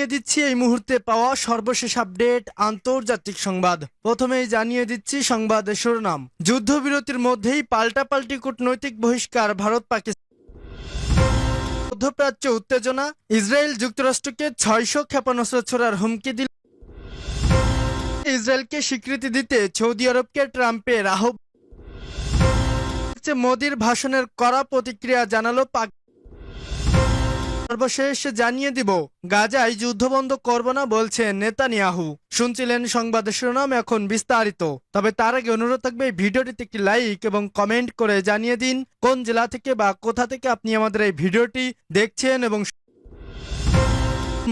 জানিয়ে দিচ্ছি এই মুহূর্তে পাওয়া সর্বশেষ আপডেট আন্তর্জাতিক সংবাদ। প্রথমেই জানিয়ে দিচ্ছি সংবাদের শিরোনাম। যুদ্ধবিরতির মধ্যেই পাল্টাপাল্টি কূটনৈতিক বহিষ্কার ভারত পাকিস্তান। মধ্যপ্রাচ্যে উত্তেজনা, ইসরায়েল যুক্তরাষ্ট্রকে 600 ক্ষেপণাস্ত্র ছোড়ার হুমকি দিল। ইসরায়েলকে স্বীকৃতি দিতে সৌদি আরবকে ট্রাম্পের আহ্বান। মোদির ভাষণের কড়া প্রতিক্রিয়া জানালো পাকিস্তান। সর্বশেষ জানিয়ে দিব, গাজায় যুদ্ধ বন্ধ করব না বলছে নেতানিয়াহু। শুনছিলেন সংবাদের শিরোনাম, এখন বিস্তারিত। তবে তার আগে অনুরোধ থাকবে এই ভিডিওটিতে একটি লাইক এবং কমেন্ট করে জানিয়ে দিন কোন জেলা থেকে বা কোথা থেকে আপনি আমাদের এই ভিডিওটি দেখছেন। এবং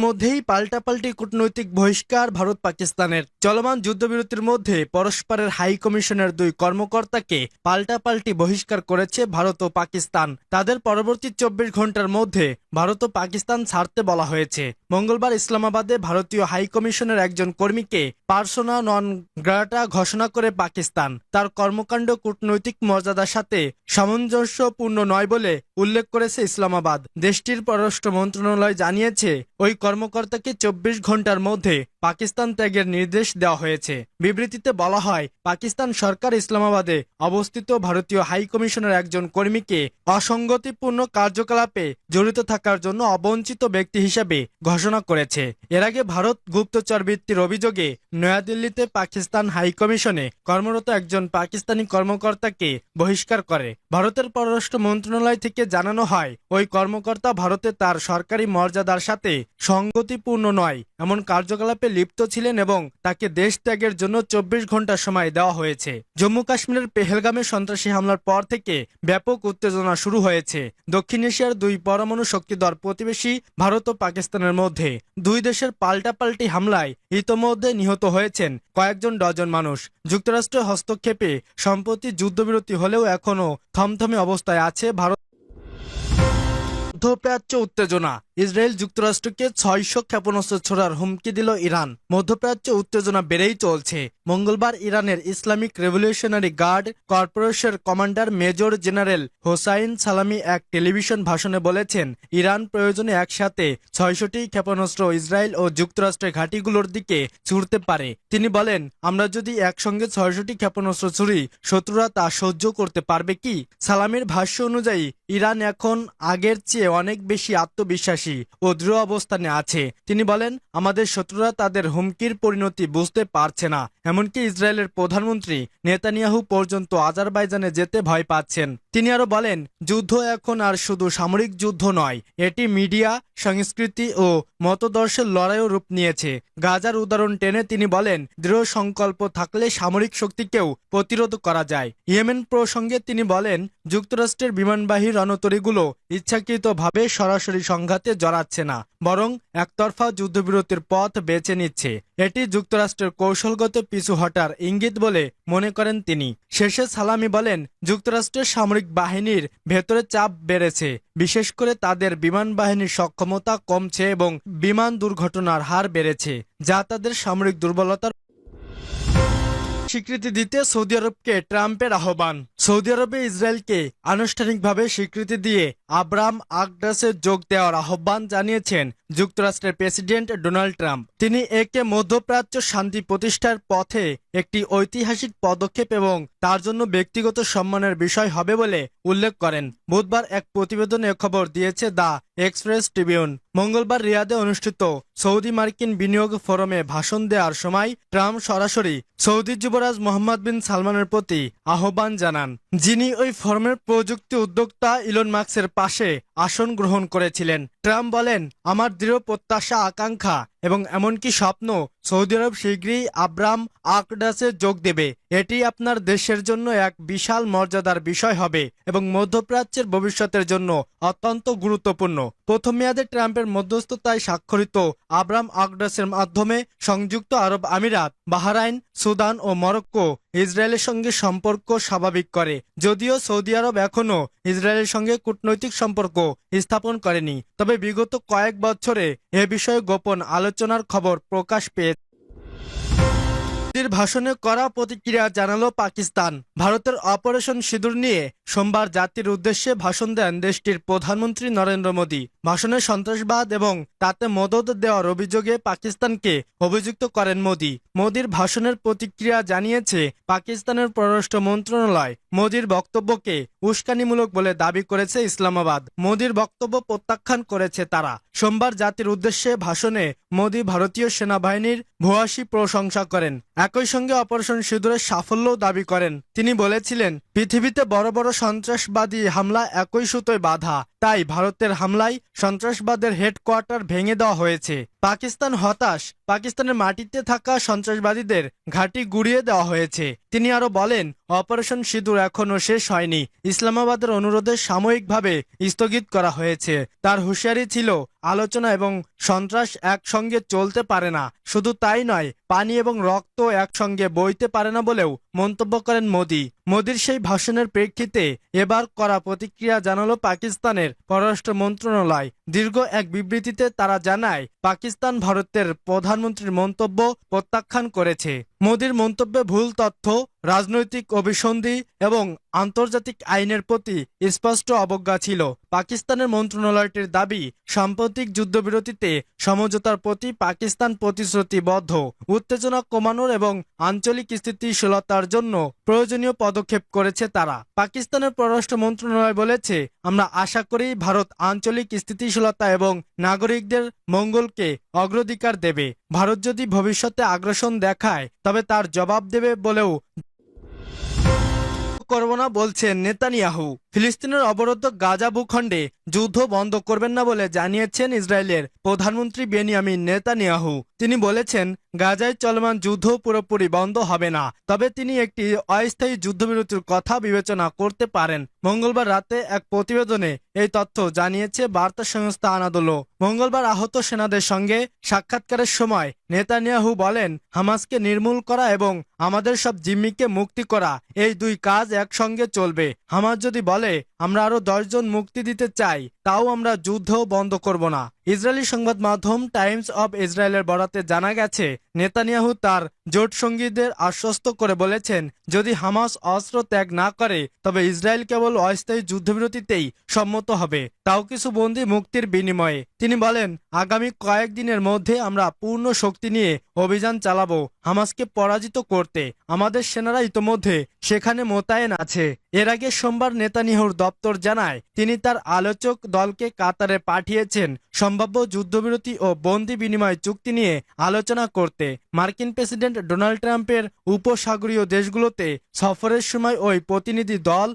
মধ্যেই পাল্টাপাল্টি কূটনৈতিক বহিষ্কার ভারত পাকিস্তানের। চলমান যুদ্ধবিরতির মধ্যে পরস্পরের হাই কমিশনের দুই কর্মকর্তাকে পাল্টাপাল্টি বহিষ্কার করেছে ভারত ও পাকিস্তান। তাদের পরবর্তী 24 ঘন্টার মধ্যে ভারত ও পাকিস্তান ছাড়তে বলা হয়েছে। মঙ্গলবার ইসলামাবাদে ভারতীয় হাই কমিশনের একজন কর্মীকে পার্সোনা নন গ্রাটা ঘোষণা করে পাকিস্তান। তার কর্মকাণ্ড কূটনৈতিক মর্যাদার সাথে সামঞ্জস্যপূর্ণ নয় বলে উল্লেখ করেছে ইসলামাবাদ। দেশটির পররাষ্ট্র মন্ত্রণালয় জানিয়েছে ওই কর্মকর্তাকে 24 ঘন্টার মধ্যে পাকিস্তান ত্যাগের নির্দেশ দেওয়া হয়েছে। বিবৃতিতে বলা হয়, পাকিস্তান সরকার ইসলামাবাদে অবস্থিত ভারতীয় হাই কমিশনের একজন কর্মীকে অসঙ্গতিপূর্ণ কার্যকলাপে জড়িত থাকার জন্য অবঞ্চিত ব্যক্তি হিসেবে ঘোষণা করেছে। এর আগে ভারত গুপ্তচর বৃত্তির অভিযোগে নয়াদিল্লিতে পাকিস্তান হাই কমিশনে কর্মরত একজন পাকিস্তানি কর্মকর্তাকে বহিষ্কার করে। ভারতের পররাষ্ট্র মন্ত্রণালয় থেকে জানানো হয়, ওই কর্মকর্তা ভারতে তার সরকারি মর্যাদার সাথে সঙ্গতিপূর্ণ নয় এমন কার্যকলাপে লিপ্ত ছিলেন এবং তাকে দেশ ত্যাগের জন্য 24 ঘন্টা সময় দেওয়া হয়েছে। জম্মু কাশ্মীরের পেহেলগামে সন্ত্রাসী হামলার পর থেকে ব্যাপক উত্তেজনা শুরু হয়েছে দক্ষিণ এশিয়ার দুই পরমাণু শক্তিধর প্রতিবেশী ভারত ও পাকিস্তানের মধ্যে। দুই দেশের পাল্টাপাল্টি হামলায় ইতোমধ্যে নিহত হয়েছেন কয়েকজন ডজন মানুষ। যুক্তরাষ্ট্রের হস্তক্ষেপে সম্প্রতি যুদ্ধবিরতি হলেও এখনও থমথমে অবস্থায় আছে ভারত। মধ্যপ্রাচ্য উত্তেজনা, ইসরায়েল যুক্তরাষ্ট্রকে 600 ক্ষেপণাস্ত্র ছোড়ার হুমকি দিল ইরান। মধ্যপ্রাচ্যে উত্তেজনা বেড়েই চলছে। মঙ্গলবার ইরানের ইসলামিক রেভলিউশনারি গার্ড কর্পোরেশনের কমান্ডার মেজর জেনারেল হোসাইন সালামি এক টেলিভিশন ভাষণে বলেছেন, ইরান প্রয়োজনে একসাথে 600টি ক্ষেপণাস্ত্র ইসরায়েল ও যুক্তরাষ্ট্রের ঘাঁটিগুলোর দিকে ছুড়তে পারে। তিনি বলেন, আমরা যদি একসঙ্গে 600টি ক্ষেপণাস্ত্র ছুড়ি, শত্রুরা তা সহ্য করতে পারবে কি? সালামির ভাষ্য অনুযায়ী ইরান এখন আগের চেয়ে অনেক বেশি আত্মবিশ্বাসী ও দৃঢ় অবস্থানে আছে। তিনি বলেন, আমাদের শত্রুরা তাদের হুমকির পরিণতি বুঝতে পারছে না। এমনকি ইসরায়েলের প্রধানমন্ত্রী নেতানিয়াহু পর্যন্ত আজারবাইজানে যেতে ভয় পাচ্ছেন। তিনি আরো বলেন, যুদ্ধ এখন আর শুধু সামরিক যুদ্ধ নয়, এটি মিডিয়া, সংস্কৃতি ও মতদর্শের লড়াইও রূপ নিয়েছে। গাজার উদাহরণ টেনে তিনি বলেন, দৃঢ় সংকল্প থাকলে সামরিক শক্তিকেও প্রতিরোধ করা যায়। ইয়েমেন প্রসঙ্গে তিনি বলেন, যুক্তরাষ্ট্রের বিমানবাহী রণতরীগুলো ইচ্ছাকৃতভাবে সরাসরি সংঘাতে জড়াচ্ছে না, বরং একতরফা যুদ্ধবিরতির পথ বেছে নিচ্ছে। এটি যুক্তরাষ্ট্রের কৌশলগত পিছু হটার ইঙ্গিত বলে মনে করেন তিনি। শেষে সালামি বলেন, যুক্তরাষ্ট্রের সামরিক বাহিনীর ভেতরে চাপ বেড়েছে, বিশেষ করে তাদের বিমান বাহিনীর সক্ষমতা কমছে এবং বিমান দুর্ঘটনার হার বেড়েছে, যা তাদের সামরিক দুর্বলতার স্বীকৃতি দিতে সৌদি আরবকে ট্রাম্পের আহ্বান। সৌদি আরবে ইসরায়েলকে আনুষ্ঠানিকভাবে স্বীকৃতি দিয়ে আব্রাম আকডাসে যোগ দেওয়ার আহ্বান জানিয়েছেন যুক্তরাষ্ট্রের প্রেসিডেন্ট ডোনাল্ড ট্রাম্প। তিনি একে মধ্যপ্রাচ্য শান্তি প্রতিষ্ঠার পথে একটি ঐতিহাসিক পদক্ষেপ এবং তার জন্য ব্যক্তিগত সম্মানের বিষয় হবে বলে উল্লেখ করেন। বুধবার এক প্রতিবেদনে খবর দিয়েছে দ্য এক্সপ্রেস ট্রিবিউন। মঙ্গলবার রিয়াদে অনুষ্ঠিত সৌদি মার্কিন বিনিয়োগ ফোরামে ভাষণ দেওয়ার সময় ট্রাম্প সরাসরি সৌদি যুবরাজ মোহাম্মদ বিন সালমানের প্রতি আহ্বান জানান, যিনি ওই ফোরামের প্রযুক্তি উদ্যোক্তা ইলন মাস্কের পাশে আসন গ্রহণ করেছিলেন। ট্রাম্প বলেন, আমার দৃঢ় প্রত্যাশা, আকাঙ্ক্ষা এবং এমনকি স্বপ্ন, সৌদি আরব শীঘ্রই আব্রাম আকডাসে যোগ দেবে। এটি আপনার দেশের জন্য এক বিশাল মর্যাদার বিষয় হবে এবং মধ্যপ্রাচ্যের ভবিষ্যতের জন্য অত্যন্ত গুরুত্বপূর্ণ। প্রথম মেয়াদে ট্রাম্পের মধ্যস্থতায় স্বাক্ষরিত আব্রাম আকডাসের মাধ্যমে সংযুক্ত আরব আমিরাত, বাহরাইন, সুদান ও মরক্কো ইসরায়েলের সঙ্গে সম্পর্ক স্বাভাবিক করে। যদিও সৌদি আরব এখনও ইসরায়েলের সঙ্গে কূটনৈতিক সম্পর্ক স্থাপন করেনি, তবে বিগত কয়েক বছরে এ বিষয়ে গোপন আলোচনার খবর প্রকাশ পেয়েছে। মোদির ভাষণে কড়া প্রতিক্রিয়া জানালো পাকিস্তান। ভারতের অপারেশন সিঁদুর নিয়ে সোমবার জাতির উদ্দেশ্যে ভাষণ দেন দেশটির প্রধানমন্ত্রী নরেন্দ্র মোদী। ভাষণে সন্ত্রাসবাদ এবং তাতে মদদ দেওয়ার অভিযোগে পাকিস্তানকে অভিযুক্ত করেন মোদী। মোদীর ভাষণের প্রতিক্রিয়া জানিয়েছে পাকিস্তানের পররাষ্ট্র মন্ত্রণালয়। মোদীর বক্তব্যকে উস্কানিমূলক বলে দাবি করেছে ইসলামাবাদ। মোদীর বক্তব্য প্রত্যাখ্যান করেছে তারা। সোমবার জাতির উদ্দেশ্যে ভাষণে মোদী ভারতীয় সেনাবাহিনীর ভূয়সী প্রশংসা করেন। একই সঙ্গে অপারেশন সিঁদুরের সাফল্যও দাবি করেন। তিনি বলেছিলেন, পৃথিবীতে বড় বড় সন্ত্রাসবাদী হামলা একই সুতোয় বাঁধা, তাই ভারতের হামলায় সন্ত্রাসবাদের হেডকোয়ার্টার ভেঙে দেওয়া হয়েছে। পাকিস্তান হতাশ, পাকিস্তানের মাটিতে থাকা সন্ত্রাসবাদীদের ঘাঁটি গুড়িয়ে দেওয়া হয়েছে। তিনি আরো বলেন, অপারেশন সিঁদুর এখনো শেষ হয়নি। ইসলামাবাদের অনুরোধে সাময়িকভাবে স্থগিত করা হয়েছে। তার হুঁশিয়ারি ছিল, আলোচনা এবং সন্ত্রাস একসঙ্গে চলতে পারে না। শুধু তাই নয়, পানি এবং রক্ত একসঙ্গে বইতে পারে না বলেও মন্তব্য করেন মোদী। মোদীর সেই ভাষণের প্রেক্ষিতে এবার কড়া প্রতিক্রিয়া জানালো পাকিস্তানের পররাষ্ট্র মন্ত্রণালয়। দীর্ঘ এক বিবৃতিতে তারা জানায়, পাকিস্তান ভারতের প্রধানমন্ত্রীর মন্তব্য প্রত্যাখ্যান করেছে। মোদীর মন্তব্যে ভুল তথ্য, রাজনৈতিক অভিসন্ধি এবং আন্তর্জাতিক আইনের প্রতি স্পষ্ট অবজ্ঞা ছিল। পাকিস্তানের মন্ত্রণালয়টির দাবি, সাম্প্রতিক যুদ্ধবিরতিতে সমঝোতার প্রতি পাকিস্তান প্রতিশ্রুতিবদ্ধ। উত্তেজনা কমানোর এবং আঞ্চলিক স্থিতিশীলতার জন্য প্রয়োজনীয় পদক্ষেপ করেছে তারা। পাকিস্তানের পররাষ্ট্র মন্ত্রণালয় বলেছে, আমরা আশা করি ভারত আঞ্চলিক স্থিতিশীলতা এবং নাগরিকদের মঙ্গলকে অগ্রাধিকার দেবে। ভারত যদি ভবিষ্যতে আগ্রাসন দেখায় তবে তার জবাব দেবে বলেও করব না বলছেন নেতানিয়াহু। ফিলিস্তিনের অবরুদ্ধ গাজা ভূখণ্ডে যুদ্ধ বন্ধ করবেন না বলে জানিয়েছেন ইসরায়েলের প্রধানমন্ত্রী বেনিয়ামিন নেতানিয়াহু। তিনি বলেছেন, গাজায় চলমান যুদ্ধ পুরোপুরি বন্ধ হবে না, তবে তিনি একটি অস্থায়ী যুদ্ধবিরতির কথা বিবেচনা করতে পারেন। মঙ্গলবার রাতে এক প্রতিবেদনে এই তথ্য জানিয়েছে বার্তা সংস্থা আনাদোলো। মঙ্গলবার আহত সেনাদের সঙ্গে সাক্ষাৎকারের সময় নেতানিয়াহু বলেন, হামাসকে নির্মূল করা এবং আমাদের সব জিম্মিকে মুক্তি করা, এই দুই কাজ একসঙ্গে চলবে। হামাস যদি বলে আমরা আরো 10 জন মুক্তি দিতে চাই, তাও আমরা যুদ্ধ বন্ধ করব না। ইসরায়েলি সংবাদ মাধ্যম টাইমস অব ইসরায়েলের বরাতে জানা গেছে, নেতানিয়াহু তার জোট সঙ্গীদের আশ্বস্ত করে বলেছেন, যদি হামাস অস্ত্র ত্যাগ না করে তবে ইসরায়েল কেবল অস্থায়ী যুদ্ধবিরতিতেই সম্মত হবে, তাও কিছু বন্দী মুক্তির বিনিময়ে। তিনি বলেন, আগামী কয়েকদিনের মধ্যে আমরা পূর্ণ শক্তি নিয়ে অভিযান চালাবো হামাসকে পরাজিত করতে। আমাদের সেনারা ইতোমধ্যে সেখানে মোতায়েন আছে। এর আগে সোমবার নেতানিয়াহুর দপ্তর জানায়, তিনি তার আলোচক দলকে কাতারে পাঠিয়েছেন সম্ভাব্য যুদ্ধবিরতি ও বন্দি বিনিময় চুক্তি নিয়ে আলোচনা করতে। মার্কিন প্রেসিডেন্ট ডোনাল্ড ট্রাম্পের উপসাগরীয় দেশগুলোতে সফরের সময় ওই প্রতিনিধি দল